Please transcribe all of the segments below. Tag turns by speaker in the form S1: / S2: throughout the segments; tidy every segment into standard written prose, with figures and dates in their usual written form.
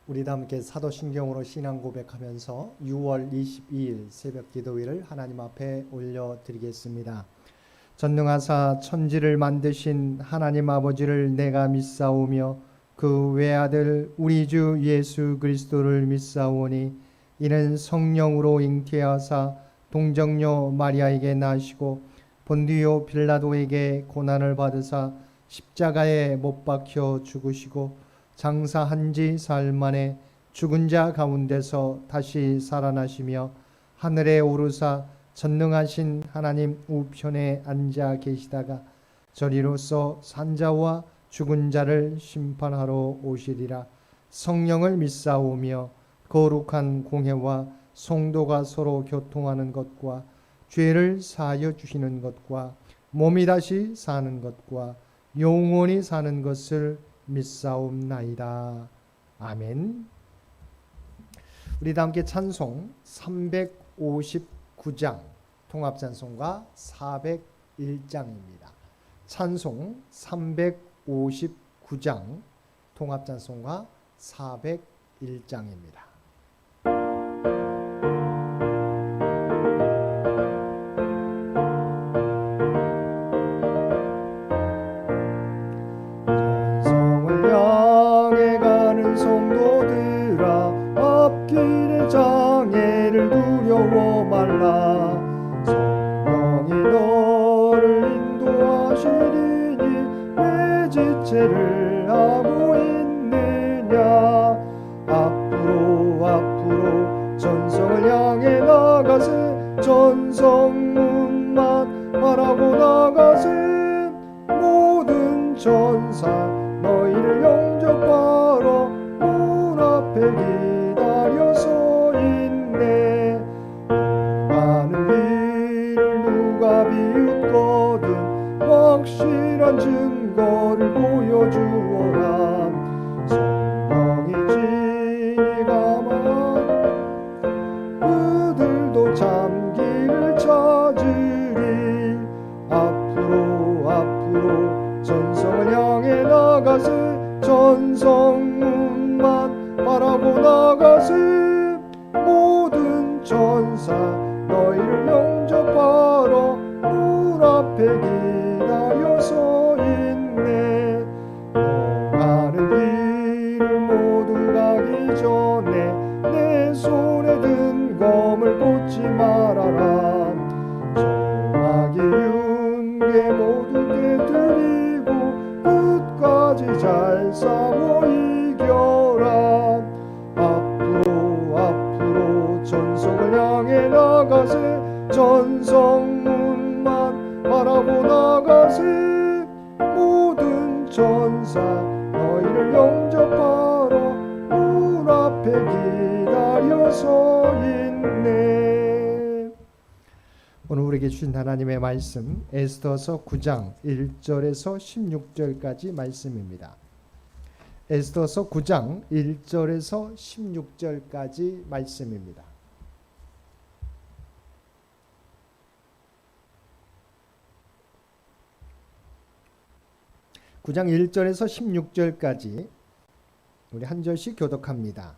S1: 우리 다 함께 사도신경으로 신앙 고백하면서 6월 22일 새벽 기도일을 하나님 앞에 올려드리겠습니다. 전능하사 천지를 만드신 하나님 아버지를 내가 믿사오며 그 외아들 우리 주 예수 그리스도를 믿사오니 이는 성령으로 잉태하사 동정녀 마리아에게 나시고 본디오 빌라도에게 고난을 받으사 십자가에 못 박혀 죽으시고 장사한 지 사흘 만에 죽은 자 가운데서 다시 살아나시며 하늘에 오르사 전능하신 하나님 우편에 앉아 계시다가 저리로서 산자와 죽은 자를 심판하러 오시리라. 성령을 믿사오며 거룩한 공회와 성도가 서로 교통하는 것과 죄를 사하여 주시는 것과 몸이 다시 사는 것과 영원히 사는 것을 믿사옵나이다. 아멘. 우리 다 함께 찬송 359장 통합찬송가 401장입니다. 찬송 359장 통합찬송가 401장입니다. 두려워 말라. 성령이 너를 인도하시리니 왜 지체를 하고 있느냐. 앞으로 전성을 향해 나가세. 전성문만 바라고 나가세. 모든 천사 너희를 영접하러 문 앞에 기다려서 확실한 증거를 보여주어라. 성령이 진이 감한 그들도 참기를 찾으리. 앞으로 전성을 향해 나가세. 전성문만 바라고 나가세. 모든 천사 너희를 영접하러 문 앞에 기다려서 있네. 가는 길을 모두 가기 전에 내 손에 든 검을 꽂지 말아라. 정하기 윤계 모두 깨뜨리고 끝까지 잘 싸워 이겨라. 앞으로 전성을 향해 나가세. 전성문만 바라고 나가세. 모든 천사 너희를 영접하러 문 앞에 기다려서 있네. 오늘 우리에게 주신 하나님의 말씀 에스더서 9장 1절에서 16절까지 말씀입니다. 에스더서 9장 1절에서 16절까지 말씀입니다. 9장 1절에서 16절까지 우리 한 절씩 교독합니다.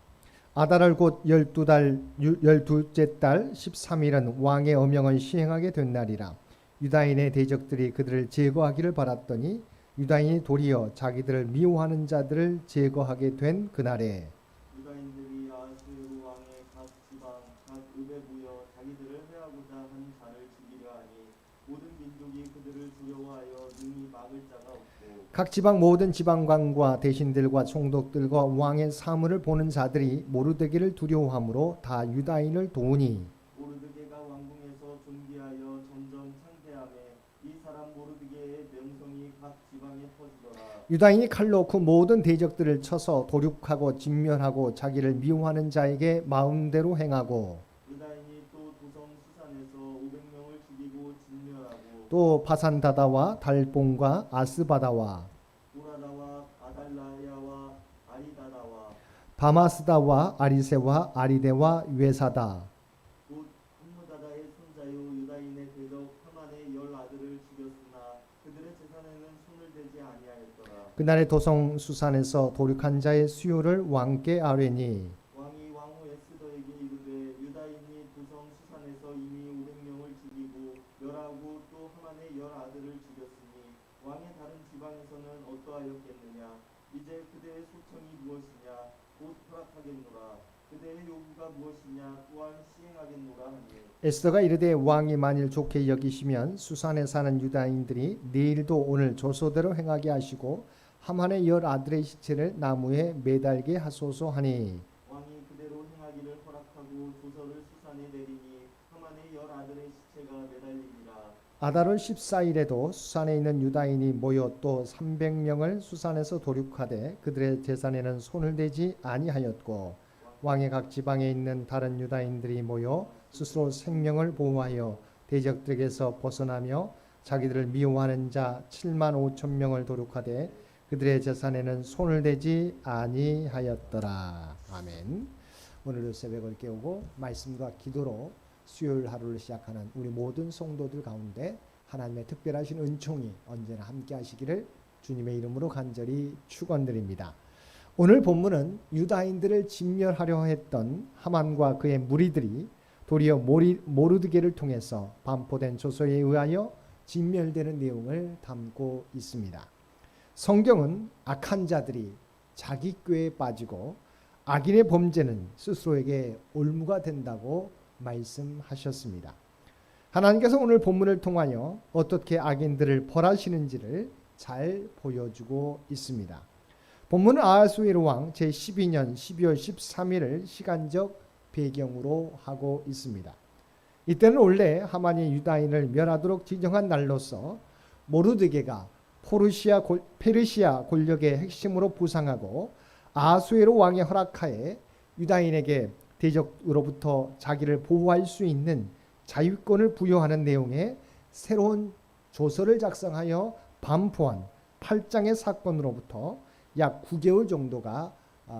S1: 아달월 곧 12째 달 13일은 왕의 어명을 시행하게 된 날이라. 유다인의 대적들이 그들을 제거하기를 바랐더니 유다인이 도리어 자기들을 미워하는 자들을 제거하게 된 그날에
S2: 유다인들이 아하스웨로 왕의 각 지방 각 읍에 모여 자기들을 해하고자 한 자를 죽이려 하니 모든 민족이 그들을 두려워하여 능히 막을 자가 없고
S1: 각 지방 모든 지방관과 대신들과 총독들과 왕의 사물을 보는 자들이 모르드게를 두려워하므로 다 유다인을 도우니
S2: 모르드게가 왕궁에서 존귀하여 점점 창대하매 이 사람 모르드게의 명성이 각 지방에 퍼지더라.
S1: 유다인이 칼로 그 모든 대적들을 쳐서 도륙하고 진멸하고 자기를 미워하는 자에게 마음대로 행하고
S2: 유다인이 또 도성 수산에서 500명을 죽이고 진멸하고
S1: 또 바산다다와 달봉과 아스바다와
S2: 도라다와 아달라야와 아리다다와
S1: 바마스다와 아리세와 아리데와 외사다
S2: 곧 함무다다의 손자요 유다인의 대적 하만의 10 아들을 죽였으나 그들의 재산에는 손을 대지 아니하였더라.
S1: 그날의 도성 수산에서 도륙한 자의 수요를 왕께 아뢰니
S2: 왕이 왕후 에스더에게 이르되 유다인이 도성 수산에서 이미 500명을 죽이고 멸하고 또 하만의 10아들을 죽였으니 왕의 다른 지방에서는 어떠하였겠느냐. 이제 그대의 소청이 무엇이냐. 곧 허락하겠노라. 그대의 요구가 무엇이냐. 또한 시행하겠노라 하니
S1: 에스더가 이르되 왕이 만일 좋게 여기시면 수산에 사는 유다인들이 내일도 오늘 조소대로 행하게 하시고 하만의 10아들의 시체를 나무에 매달게 하소서 하니
S2: 왕이 그대로 행하기를 허락하고 조서를 수산에 내리니 하만의 10아들의 시체가 매달리니라.
S1: 아달월 14일에도 수산에 있는 유다인이 모여 또 300명을 수산에서 도륙하되 그들의 재산에는 손을 대지 아니하였고 왕의 각 지방에 있는 다른 유다인들이 모여 스스로 생명을 보호하여 대적들에게서 벗어나며 자기들을 미워하는 자 7만 5천 명을 도륙하되 그들의 재산에는 손을 대지 아니하였더라. 아멘. 오늘도 새벽을 깨우고 말씀과 기도로 수요일 하루를 시작하는 우리 모든 성도들 가운데 하나님의 특별하신 은총이 언제나 함께 하시기를 주님의 이름으로 간절히 축원드립니다. 오늘 본문은 유다인들을 진멸하려 했던 하만과 그의 무리들이 도리어 모르드게를 통해서 반포된 조서에 의하여 진멸되는 내용을 담고 있습니다. 성경은 악한 자들이 자기 꾀에 빠지고 악인의 범죄는 스스로에게 올무가 된다고 말씀하셨습니다. 하나님께서 오늘 본문을 통하여 어떻게 악인들을 벌하시는지를 잘 보여주고 있습니다. 본문은 아하수에로 왕 제12년 12월 13일을 시간적 배경으로 하고 있습니다. 이때는 원래 하만이 유다인을 멸하도록 지정한 날로서 모르드게가 페르시아 권력의 핵심으로 부상하고 아하수에로 왕의 허락하에 유다인에게 대적으로부터 자기를 보호할 수 있는 자유권을 부여하는 내용의 새로운 조서를 작성하여 반포한 8장의 사건으로부터 약 9개월 정도가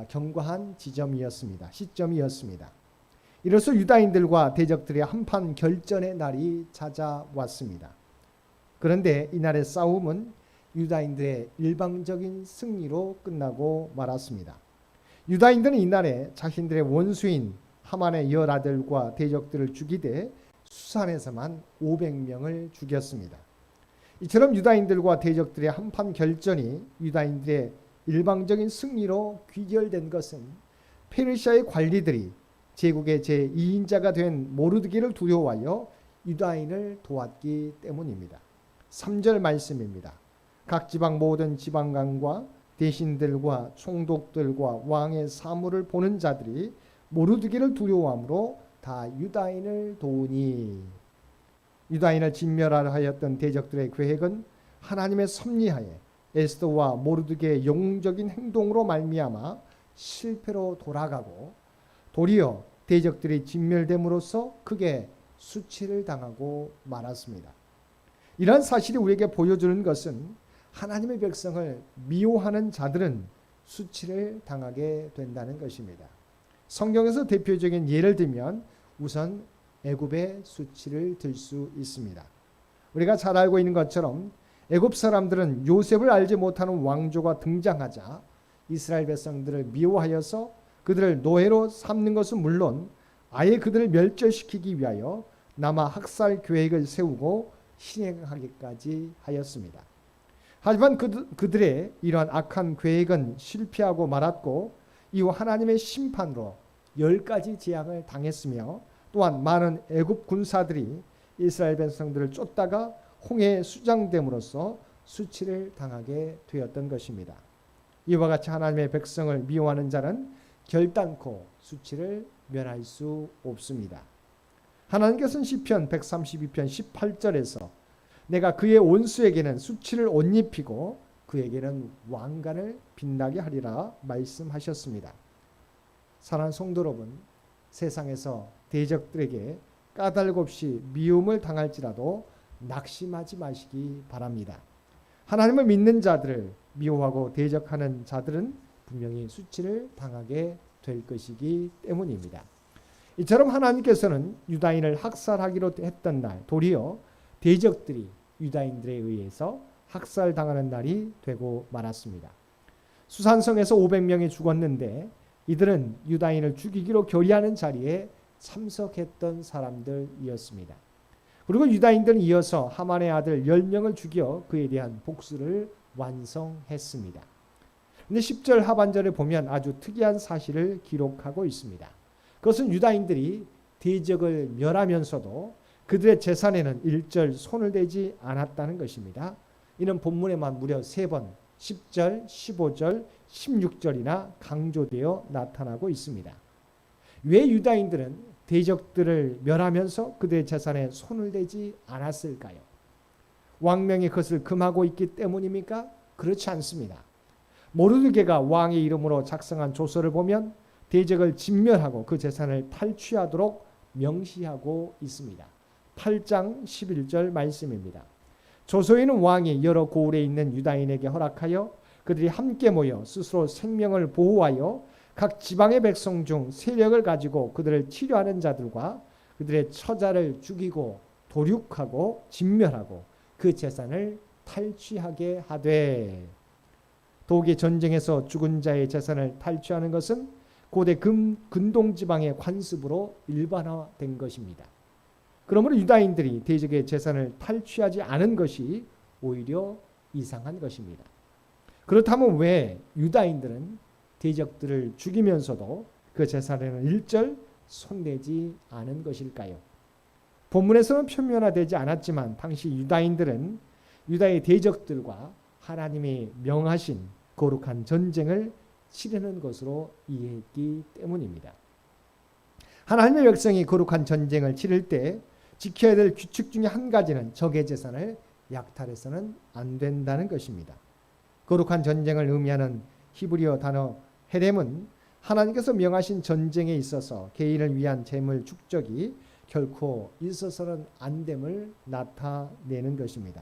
S1: 경과한 시점이었습니다. 이로써 유다인들과 대적들의 한판 결전의 날이 찾아왔습니다. 그런데 이날의 싸움은 유다인들의 일방적인 승리로 끝나고 말았습니다. 유다인들은 이날에 자신들의 원수인 하만의 10아들과 대적들을 죽이되 수산에서만 500명을 죽였습니다. 이처럼 유다인들과 대적들의 한판 결전이 유다인들의 일방적인 승리로 귀결된 것은 페르시아의 관리들이 제국의 제2인자가 된 모르드게를 두려워하여 유다인을 도왔기 때문입니다. 3절 말씀입니다. 각 지방 모든 지방관과 대신들과 총독들과 왕의 사물을 보는 자들이 모르드게를 두려워함으로 다 유다인을 도우니 유다인을 진멸하려 하였던 대적들의 계획은 하나님의 섭리하에 에스더와 모르드게의 영웅적인 행동으로 말미암아 실패로 돌아가고 도리어 대적들이 진멸됨으로써 크게 수치를 당하고 말았습니다. 이러한 사실이 우리에게 보여주는 것은 하나님의 백성을 미워하는 자들은 수치를 당하게 된다는 것입니다. 성경에서 대표적인 예를 들면 우선 애굽의 수치를 들 수 있습니다. 우리가 잘 알고 있는 것처럼 애굽 사람들은 요셉을 알지 못하는 왕조가 등장하자 이스라엘 백성들을 미워하여서 그들을 노예로 삼는 것은 물론 아예 그들을 멸절시키기 위하여 남아 학살 계획을 세우고 실행하기까지 하였습니다. 하지만 그들의 이러한 악한 계획은 실패하고 말았고 이후 하나님의 심판으로 10가지 재앙을 당했으며 또한 많은 애굽 군사들이 이스라엘 백성들을 쫓다가 홍해에 수장됨으로써 수치를 당하게 되었던 것입니다. 이와 같이 하나님의 백성을 미워하는 자는 결단코 수치를 면할 수 없습니다. 하나님께서는 시편 132편 18절에서 내가 그의 원수에게는 수치를 옷 입히고 그에게는 왕관을 빛나게 하리라 말씀하셨습니다. 사랑하는 성도 여러분, 세상에서 대적들에게 까닭 없이 미움을 당할지라도 낙심하지 마시기 바랍니다. 하나님을 믿는 자들을 미워하고 대적하는 자들은 분명히 수치를 당하게 될 것이기 때문입니다. 이처럼 하나님께서는 유다인을 학살하기로 했던 날 도리어 대적들이 유다인들에 의해서 학살당하는 날이 되고 말았습니다. 수산성에서 500명이 죽었는데 이들은 유다인을 죽이기로 결의하는 자리에 참석했던 사람들이었습니다. 그리고 유다인들은 이어서 하만의 아들 10명을 죽여 그에 대한 복수를 완성했습니다. 근데 10절 하반절에 보면 아주 특이한 사실을 기록하고 있습니다. 그것은 유다인들이 대적을 멸하면서도 그들의 재산에는 일절 손을 대지 않았다는 것입니다. 이는 본문에만 무려 3번 10절, 15절, 16절이나 강조되어 나타나고 있습니다. 왜 유다인들은 대적들을 멸하면서 그들의 재산에 손을 대지 않았을까요? 왕명이 그것을 금하고 있기 때문입니까? 그렇지 않습니다. 모르드게가 왕의 이름으로 작성한 조서를 보면 대적을 진멸하고 그 재산을 탈취하도록 명시하고 있습니다. 8장 11절 말씀입니다. 조서에는 왕이 여러 고을에 있는 유다인에게 허락하여 그들이 함께 모여 스스로 생명을 보호하여 각 지방의 백성 중 세력을 가지고 그들을 치료하는 자들과 그들의 처자를 죽이고 도륙하고 진멸하고 그 재산을 탈취하게 하되, 독의 전쟁에서 죽은 자의 재산을 탈취하는 것은 고대 근동 지방의 관습으로 일반화된 것입니다. 그러므로 유다인들이 대적의 재산을 탈취하지 않은 것이 오히려 이상한 것입니다. 그렇다면 왜 유다인들은 대적들을 죽이면서도 그 재산에는 일절 손대지 않은 것일까요? 본문에서는 표면화되지 않았지만 당시 유다인들은 유다의 대적들과 하나님이 명하신 거룩한 전쟁을 치르는 것으로 이해했기 때문입니다. 하나님의 백성이 거룩한 전쟁을 치를 때 지켜야 될 규칙 중에 한 가지는 적의 재산을 약탈해서는 안 된다는 것입니다. 거룩한 전쟁을 의미하는 히브리어 단어 헤렘은 하나님께서 명하신 전쟁에 있어서 개인을 위한 재물 축적이 결코 있어서는 안 됨을 나타내는 것입니다.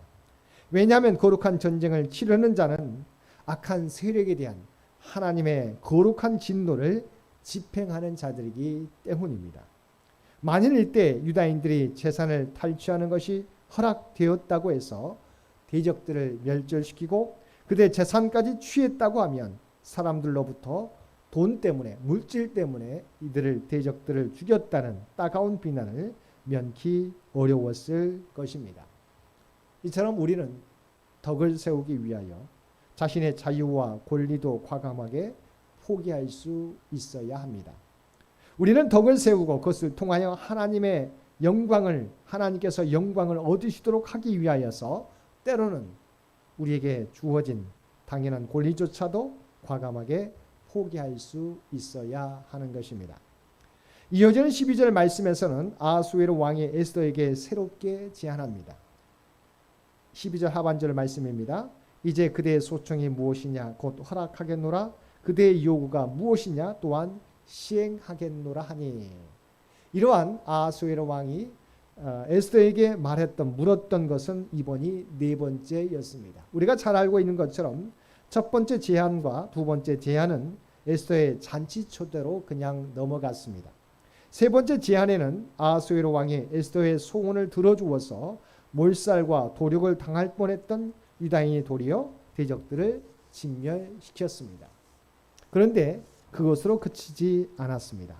S1: 왜냐하면 거룩한 전쟁을 치르는 자는 악한 세력에 대한 하나님의 거룩한 진노를 집행하는 자들이기 때문입니다. 만일 이때 유다인들이 재산을 탈취하는 것이 허락되었다고 해서 대적들을 멸절시키고 그들의 재산까지 취했다고 하면 사람들로부터 돈 때문에, 물질 때문에 이들을 대적들을 죽였다는 따가운 비난을 면키 어려웠을 것입니다. 이처럼 우리는 덕을 세우기 위하여 자신의 자유와 권리도 과감하게 포기할 수 있어야 합니다. 우리는 덕을 세우고 그것을 통하여 하나님께서 영광을 얻으시도록 하기 위하여서 때로는 우리에게 주어진 당연한 권리조차도 과감하게 포기할 수 있어야 하는 것입니다. 이어지는 12절 말씀에서는 아하수에로 왕이 에스더에게 새롭게 제안합니다. 12절 하반절 말씀입니다. 이제 그대의 소청이 무엇이냐 곧 허락하겠노라, 그대의 요구가 무엇이냐 또한 시행하겠노라 하니. 이러한 아하수에로 왕이 에스더에게 물었던 것은 이번이 네 번째였습니다. 우리가 잘 알고 있는 것처럼 첫 번째 제안과 두 번째 제안은 에스더의 잔치 초대로 그냥 넘어갔습니다. 세 번째 제안에는 아하수에로 왕이 에스더의 소원을 들어주어서 몰살과 도륙을 당할 뻔했던 유다인이 도리어 대적들을 진멸시켰습니다. 그런데 그것으로 그치지 않았습니다.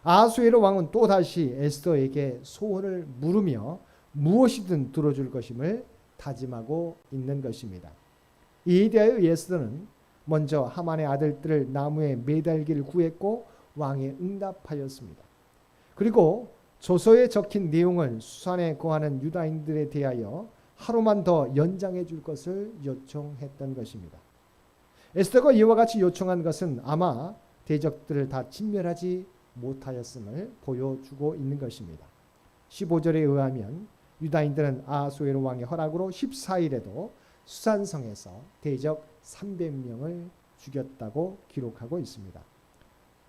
S1: 아하수에로 왕은 또다시 에스더에게 소원을 물으며 무엇이든 들어줄 것임을 다짐하고 있는 것입니다. 이에 대하여 에스더는 먼저 하만의 아들들을 나무에 매달기를 구했고 왕에 응답하였습니다. 그리고 조서에 적힌 내용을 수산에 거하는 유다인들에 대하여 하루만 더 연장해 줄 것을 요청했던 것입니다. 에스더가 이와 같이 요청한 것은 아마 대적들을 다 진멸하지 못하였음을 보여주고 있는 것입니다. 15절에 의하면 유다인들은 아하수에로 왕의 허락으로 14일에도 수산성에서 대적 300명을 죽였다고 기록하고 있습니다.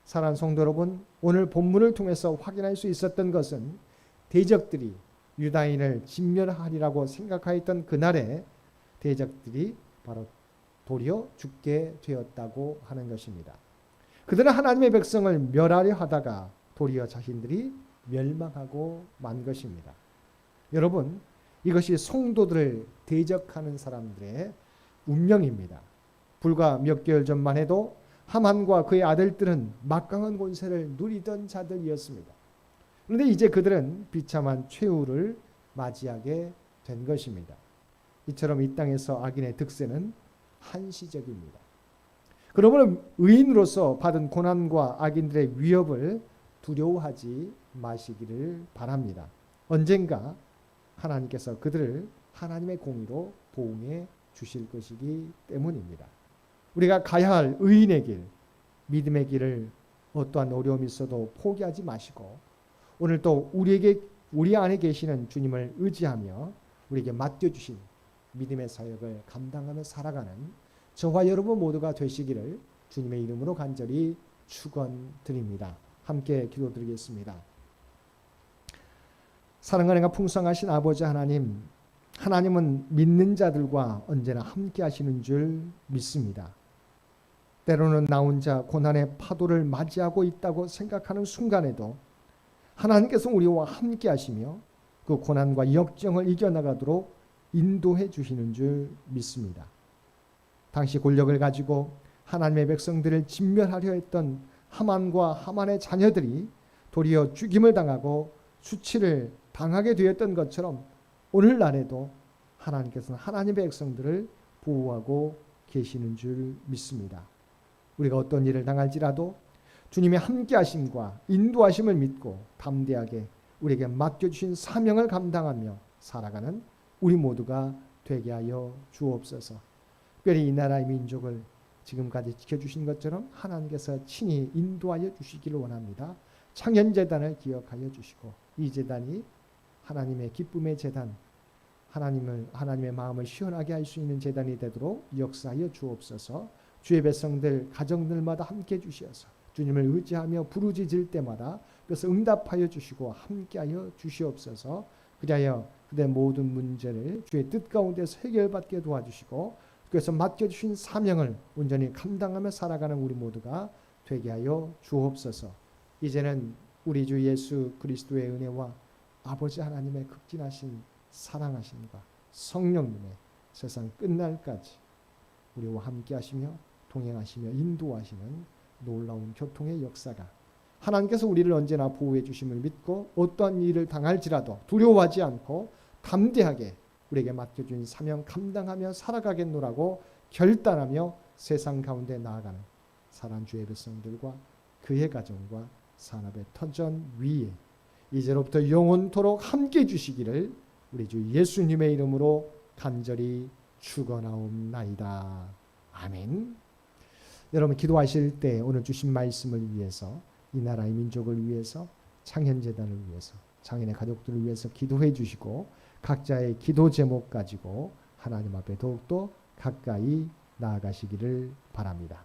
S1: 사랑하는 성도 여러분, 오늘 본문을 통해서 확인할 수 있었던 것은 대적들이 유다인을 진멸하리라고 생각하였던 그날에 대적들이 바로 도리어 죽게 되었다고 하는 것입니다. 그들은 하나님의 백성을 멸하려 하다가 도리어 자신들이 멸망하고 만 것입니다. 여러분, 이것이 성도들을 대적하는 사람들의 운명입니다. 불과 몇 개월 전만 해도 하만과 그의 아들들은 막강한 권세를 누리던 자들이었습니다. 그런데 이제 그들은 비참한 최후를 맞이하게 된 것입니다. 이처럼 이 땅에서 악인의 득세는 한시적입니다. 그러므로 의인으로서 받은 고난과 악인들의 위협을 두려워하지 마시기를 바랍니다. 언젠가 하나님께서 그들을 하나님의 공의로 보응해 주실 것이기 때문입니다. 우리가 가야 할 의인의 길, 믿음의 길을 어떠한 어려움이 있어도 포기하지 마시고 오늘 또 우리 안에 계시는 주님을 의지하며 우리에게 맡겨주신 믿음의 사역을 감당하며 살아가는 저와 여러분 모두가 되시기를 주님의 이름으로 간절히 축원드립니다. 함께 기도드리겠습니다. 사랑과 은혜가 풍성하신 아버지 하나님, 하나님은 믿는 자들과 언제나 함께 하시는 줄 믿습니다. 때로는 나 혼자 고난의 파도를 맞이하고 있다고 생각하는 순간에도 하나님께서 우리와 함께 하시며 그 고난과 역경을 이겨나가도록 인도해 주시는 줄 믿습니다. 당시 권력을 가지고 하나님의 백성들을 진멸하려 했던 하만과 하만의 자녀들이 도리어 죽임을 당하고 수치를 당하게 되었던 것처럼 오늘날에도 하나님께서는 하나님의 백성들을 보호하고 계시는 줄 믿습니다. 우리가 어떤 일을 당할지라도 주님의 함께하심과 인도하심을 믿고 담대하게 우리에게 맡겨주신 사명을 감당하며 살아가는 우리 모두가 되게 하여 주옵소서. 특별히 이 나라의 민족을 지금까지 지켜주신 것처럼 하나님께서 친히 인도하여 주시기를 원합니다. 창현재단을 기억하여 주시고 이 재단이 하나님의 기쁨의 재단, 하나님의 마음을 시원하게 할 수 있는 재단이 되도록 역사하여 주옵소서. 주의 백성들 가정들마다 함께 주시어서 주님을 의지하며 부르짖을 때마다 그것을 응답하여 주시고 함께하여 주시옵소서. 그리하여 그들의 모든 문제를 주의 뜻 가운데서 해결받게 도와주시고 그래서 맡겨주신 사명을 온전히 감당하며 살아가는 우리 모두가 되게 하여 주옵소서. 이제는 우리 주 예수 그리스도의 은혜와 아버지 하나님의 극진하신 사랑하심과 성령님의 세상 끝날까지 우리와 함께 하시며 동행하시며 인도하시는 놀라운 교통의 역사가 하나님께서 우리를 언제나 보호해 주심을 믿고 어떠한 일을 당할지라도 두려워하지 않고 담대하게 우리에게 맡겨준 사명 감당하며 살아가겠노라고 결단하며 세상 가운데 나아가는 사랑 주의 백성들과 그의 가정과 산업의 터전 위에 이제로부터 영원토록 함께 주시기를 우리 주 예수님의 이름으로 간절히 축원하옵나이다. 아멘. 여러분 기도하실 때 오늘 주신 말씀을 위해서 이 나라의 민족을 위해서 창현재단을 위해서 장인의 가족들을 위해서 기도해 주시고 각자의 기도 제목 가지고 하나님 앞에 더욱더 가까이 나아가시기를 바랍니다.